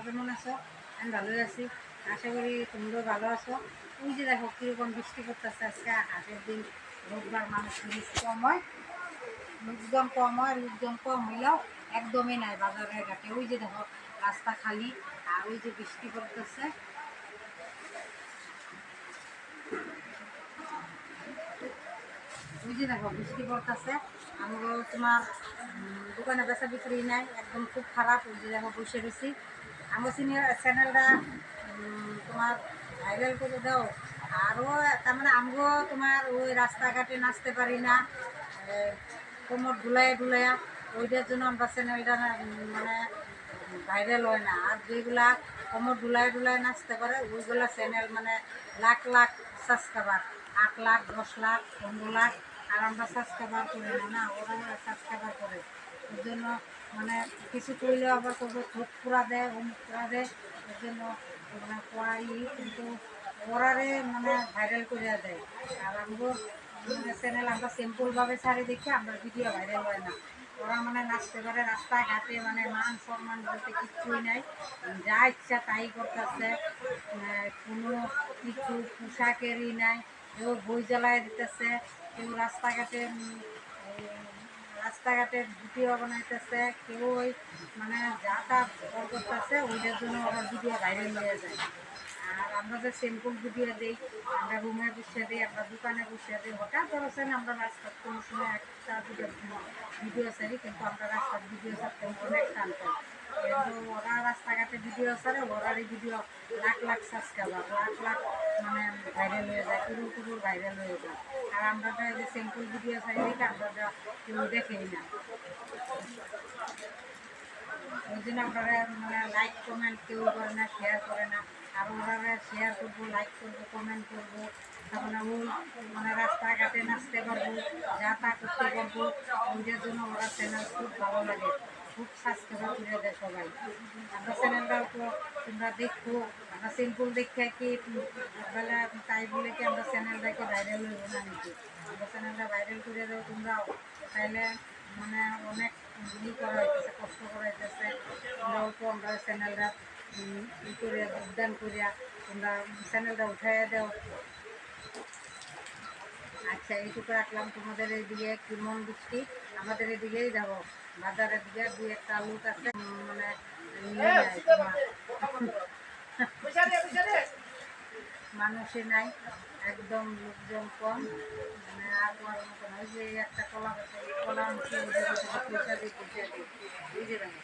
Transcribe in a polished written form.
কেমন আছো? আমি ভালোই আছি, আশা করি তোমরাও ভালো আছো। ওই যে দেখো কীরকম বৃষ্টি করতেছে, আজকে হাটের দিন, রোববার, মানুষ কম হয়, লোকজন কম হইলেও একদমই নাই বাজারের ঘাটে। ওই যে দেখো রাস্তা খালি, আর ওই যে বৃষ্টি পড়তেছে। ওই যে দেখো বৃষ্টি পড়তেছে, আমরাও তোমার দোকানে বেচা বিক্রি নাই, একদম খুব খারাপ। ওই যে দেখো বসে রয়েছি। আমার চ্যানেলটা তোমার ভাইরাল করে দাও। আরও তার মানে আমগো তোমার ওই রাস্তাঘাটে নাচতে পারি না, কোমর ডুলাইয়া, ওইটার জন্য আমরা চ্যানেলটা মানে ভাইরাল হয় না। আর যেগুলা কোমর ডুলায় নাচতে পারে ওইগুলা চ্যানেল মানে লাখ লাখ সাবস্ক্রাইবার, 8 লাখ, 10 লাখ, 15 লাখ। আর আমরা সাবস্ক্রাইবার করি না, না ওরা সাবস্ক্রাইবার করে। ওই জন্য মানে কিছু করলেও আবার করবো ঠোঁট পুরা দেয়, অমুক পুরা দেয়। ওই জন্য মানে পড়াই, কিন্তু ওরারে মানে ভাইরাল করে দেয়। আর আমগো মানে চ্যানেল আমরা সিম্পলভাবে ছাড়ি দেখি আমরা ভিডিও ভাইরাল হয় না। ওরা মানে নাচতে পারে রাস্তাঘাটে, মানে মান সম্মান বলতে কিচ্ছুই নাই, যা ইচ্ছা তাই করতেছে। কোনো কিছু পোশাকেরই নাই, কেউ বই জ্বালায় দিতেছে, কেউ রাস্তাঘাটে ভিডিও বানাইতেছে, কেউ ওই মানে যা তা করতেছে। ওইটার জন্য ওরা ভিডিও ভাইরাল হয়ে যায়। আর আমরা যে সিম্পল ভিডিও দিই, আমরা রুমে বসে দিই, আমরা দোকানে বসে দিই, হঠাৎ ধরেছেন আমরা রাস্তার কোনো সময় একটা দুটো ভিডিও ছাড়ি, কিন্তু আমরা রাস্তার ভিডিও ছাড়তে অনেক টান পাই। কিন্তু ওরা রাস্তাঘাটে ভিডিও ছাড়ে, ওরারই ভিডিও লাখ লাখ সাবস্ক্রাইবার, লাখ লাখ মানে ভাইরাল হয়ে যায়, পুরো ভাইরাল হয়ে যায়। আর আমরা তো এই যে সিম্পল ভিডিও ছাড়ি দেখি আমরা কেউ দেখেই না। ওই জন্য আপনারা মানে লাইক কমেন্ট কেউ করে না, শেয়ার করে না। আর ওরা শেয়ার করবো, লাইক করবো, কমেন্ট করবো, তারপরে ওই মানে রাস্তাঘাটে নাচতে পারবো, যা তা করতে পারবো। ওইটার জন্য ওরা চ্যানেল খুব ভালো লাগে, খুব সাবস্ক্রাইব করে দেয় সবাই। আমরা চ্যানেলটাও তো তোমরা দেখো, আমরা সিম্পল দেখে কি বেলা তাই বলে কি আমরা চ্যানেলটাকে ভাইরাল হইব না নাকি? আমরা চ্যানেলটা ভাইরাল করে দেবো তোমরাও, তাইলে মানে অনেক করা হইতেছে, কষ্ট করা হইতেছে। তোমরাও তো আমরা চ্যানেলটা করে যোগদান করিয়া তোমরা চ্যানেলটা উঠাইয়া দাও। আচ্ছা, এইটুকু রাখলাম। তোমাদের এইদিকে কেমন বৃষ্টি? আমাদের এদিকেই যাবো, বাজারের দিকে 2-1টা লোক আছে, মানে নিয়ে যায় তোমার মানুষই নাই, একদম লোকজন কম। মানে আর তোমার মতন ওই যে একটা কলা আনছি, পয়সা দিই, এই যে দেখো।